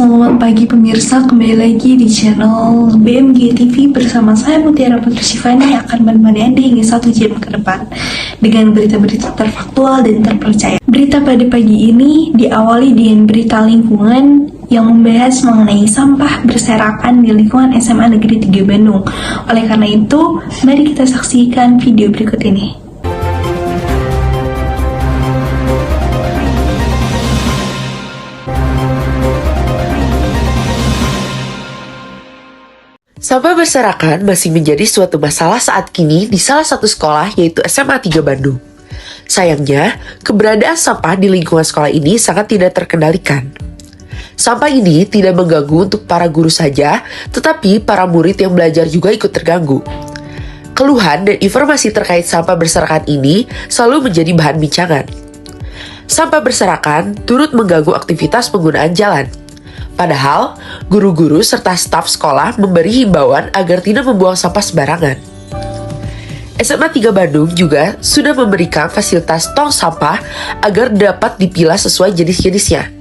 Selamat pagi pemirsa, kembali lagi di channel BMG TV bersama saya Mutiara Putri Syifani yang akan menemani Anda hingga 1 jam ke depan dengan berita-berita terfaktual dan terpercaya. Berita pada pagi ini diawali dengan berita lingkungan yang membahas mengenai sampah berserakan di lingkungan SMA Negeri 3 Bandung. Oleh karena itu, mari kita saksikan video berikut ini. Sampah berserakan masih menjadi suatu masalah saat kini di salah satu sekolah yaitu SMA 3 Bandung. Sayangnya, keberadaan sampah di lingkungan sekolah ini sangat tidak terkendalikan. Sampah ini tidak mengganggu untuk para guru saja, tetapi para murid yang belajar juga ikut terganggu. Keluhan dan informasi terkait sampah berserakan ini selalu menjadi bahan bincangan. Sampah berserakan turut mengganggu aktivitas penggunaan jalan. Padahal, guru-guru serta staf sekolah memberi himbauan agar tidak membuang sampah sembarangan. SMA 3 Bandung juga sudah memberikan fasilitas tong sampah agar dapat dipilah sesuai jenis-jenisnya.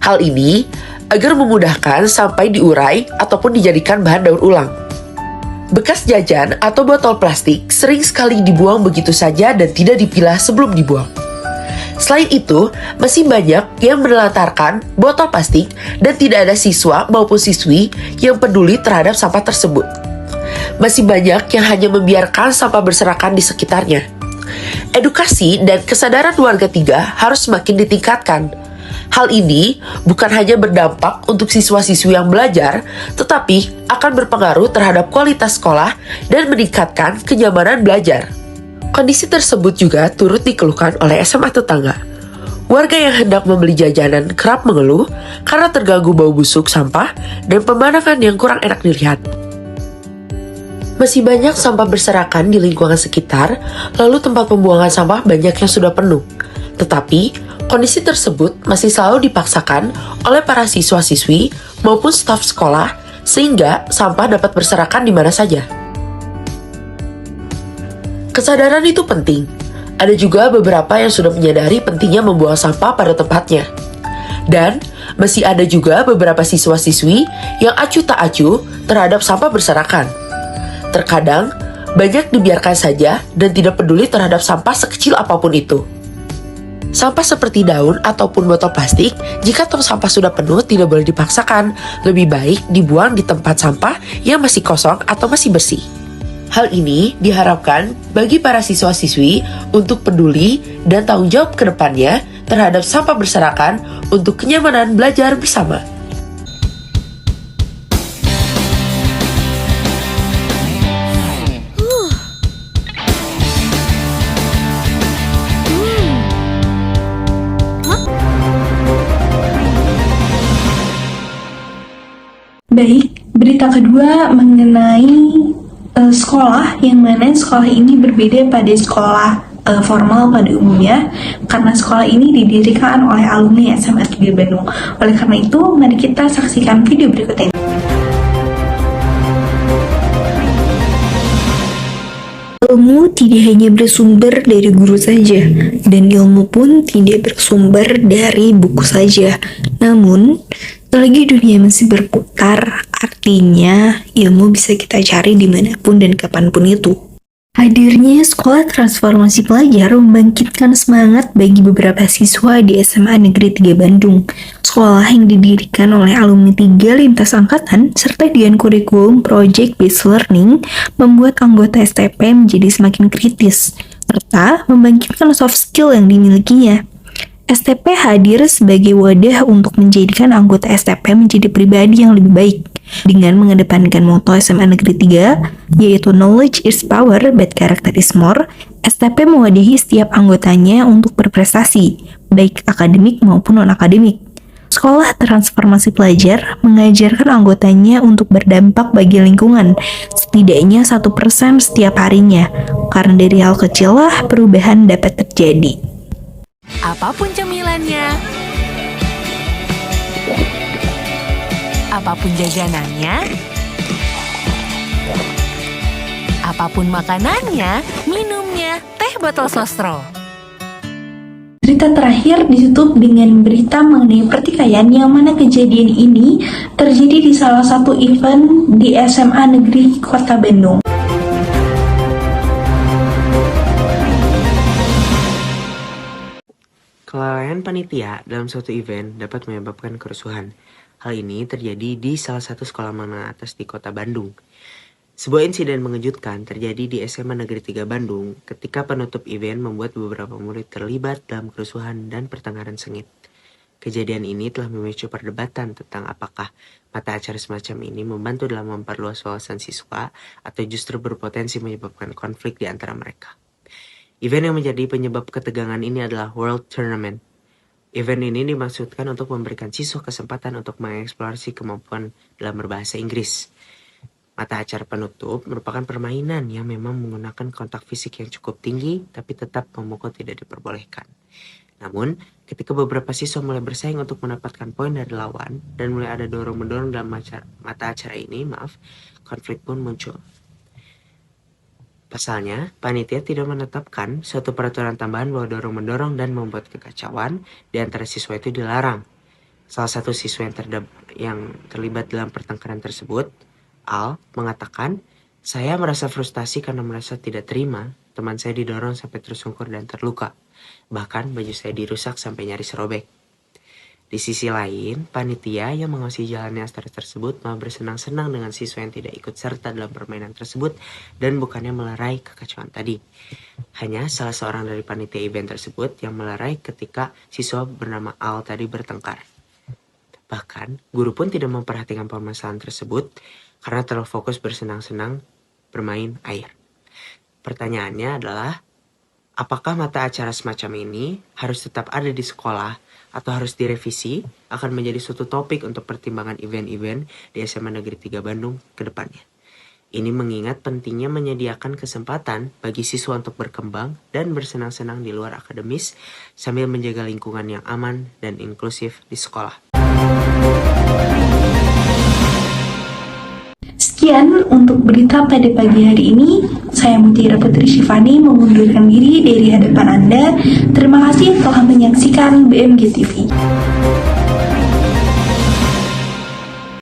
Hal ini agar memudahkan sampai diurai ataupun dijadikan bahan daur ulang. Bekas jajan atau botol plastik sering sekali dibuang begitu saja dan tidak dipilah sebelum dibuang. Selain itu, masih banyak yang menelantarkan botol plastik dan tidak ada siswa maupun siswi yang peduli terhadap sampah tersebut. Masih banyak yang hanya membiarkan sampah berserakan di sekitarnya. Edukasi dan kesadaran warga 3 harus semakin ditingkatkan. Hal ini bukan hanya berdampak untuk siswa-siswi yang belajar, tetapi akan berpengaruh terhadap kualitas sekolah dan meningkatkan kenyamanan belajar. Kondisi tersebut juga turut dikeluhkan oleh SMA tetangga. Warga yang hendak membeli jajanan kerap mengeluh karena terganggu bau busuk sampah dan pemandangan yang kurang enak dilihat. Masih banyak sampah berserakan di lingkungan sekitar, lalu tempat pembuangan sampah banyak yang sudah penuh. Tetapi, kondisi tersebut masih selalu dipaksakan oleh para siswa-siswi maupun staf sekolah sehingga sampah dapat berserakan di mana saja. Kesadaran itu penting. Ada juga beberapa yang sudah menyadari pentingnya membuang sampah pada tempatnya. Dan masih ada juga beberapa siswa-siswi yang acuh tak acuh terhadap sampah berserakan. Terkadang, banyak dibiarkan saja dan tidak peduli terhadap sampah sekecil apapun itu. Sampah seperti daun ataupun botol plastik, jika tong sampah sudah penuh tidak boleh dipaksakan. Lebih baik dibuang di tempat sampah yang masih kosong atau masih bersih. Hal ini diharapkan bagi para siswa-siswi untuk peduli dan tanggung jawab ke depannya terhadap sampah berserakan untuk kenyamanan belajar bersama. Baik, berita kedua mengenai sekolah, yang mana sekolah ini berbeda pada sekolah formal pada umumnya karena sekolah ini didirikan oleh alumni SMA 3 Bandung. Oleh karena itu, mari kita saksikan video berikut ini. Ilmu tidak hanya bersumber dari guru saja, dan ilmu pun tidak bersumber dari buku saja. Namun, selagi dunia masih berputar, artinya ilmu bisa kita cari dimanapun dan kapanpun itu. Hadirnya sekolah transformasi pelajar membangkitkan semangat bagi beberapa siswa di SMA Negeri 3 Bandung. Sekolah yang didirikan oleh alumni 3 lintas angkatan serta dengan kurikulum Project Based Learning membuat anggota STP menjadi semakin kritis, serta membangkitkan soft skill yang dimilikinya. STP hadir sebagai wadah untuk menjadikan anggota STP menjadi pribadi yang lebih baik. Dengan mengedepankan moto SMA Negeri 3, yaitu Knowledge is Power, but Character is More, STP mewadahi setiap anggotanya untuk berprestasi, baik akademik maupun non-akademik. Sekolah transformasi pelajar mengajarkan anggotanya untuk berdampak bagi lingkungan, setidaknya 1% setiap harinya, karena dari hal kecil lah perubahan dapat terjadi. Apapun cemilannya, apapun jajanannya, apapun makanannya, minumnya, teh botol sostro. Berita terakhir ditutup dengan berita mengenai pertikaian yang mana kejadian ini terjadi di salah satu event di SMA Negeri Kota Bandung. Kelalaian panitia dalam suatu event dapat menyebabkan kerusuhan. Hal ini terjadi di salah satu sekolah menengah atas di Kota Bandung. Sebuah insiden mengejutkan terjadi di SMA Negeri 3 Bandung ketika penutup event membuat beberapa murid terlibat dalam kerusuhan dan pertengkaran sengit. Kejadian ini telah memicu perdebatan tentang apakah mata acara semacam ini membantu dalam memperluas wawasan siswa atau justru berpotensi menyebabkan konflik di antara mereka. Event yang menjadi penyebab ketegangan ini adalah World Tournament. Event ini dimaksudkan untuk memberikan siswa kesempatan untuk mengeksplorasi kemampuan dalam berbahasa Inggris. Mata acara penutup merupakan permainan yang memang menggunakan kontak fisik yang cukup tinggi, tapi tetap memukul tidak diperbolehkan. Namun, ketika beberapa siswa mulai bersaing untuk mendapatkan poin dari lawan, dan mulai ada dorong-mendorong dalam mata acara ini, konflik pun muncul. Pasalnya, panitia tidak menetapkan suatu peraturan tambahan bahwa dorong-mendorong dan membuat kekacauan di antara siswa itu dilarang. Salah satu siswa yang terlibat dalam pertengkaran tersebut, Al, mengatakan, "Saya merasa frustasi karena merasa tidak terima. Teman saya didorong sampai tersungkur dan terluka. Bahkan baju saya dirusak sampai nyaris robek." Di sisi lain, panitia yang mengawasi jalannya acara tersebut malah bersenang-senang dengan siswa yang tidak ikut serta dalam permainan tersebut dan bukannya melerai kekacauan tadi. Hanya salah seorang dari panitia event tersebut yang melerai ketika siswa bernama Al tadi bertengkar. Bahkan, guru pun tidak memperhatikan permasalahan tersebut karena terlalu fokus bersenang-senang bermain air. Pertanyaannya adalah, apakah mata acara semacam ini harus tetap ada di sekolah atau harus direvisi akan menjadi suatu topik untuk pertimbangan event-event di SMA Negeri 3 Bandung ke depannya. Ini mengingat pentingnya menyediakan kesempatan bagi siswa untuk berkembang dan bersenang-senang di luar akademis sambil menjaga lingkungan yang aman dan inklusif di sekolah. Sekian untuk berita pada pagi hari ini. Saya Mutiara Putri Syifani mengundurkan diri dari hadapan Anda. Terima kasih telah menyaksikan BMG TV.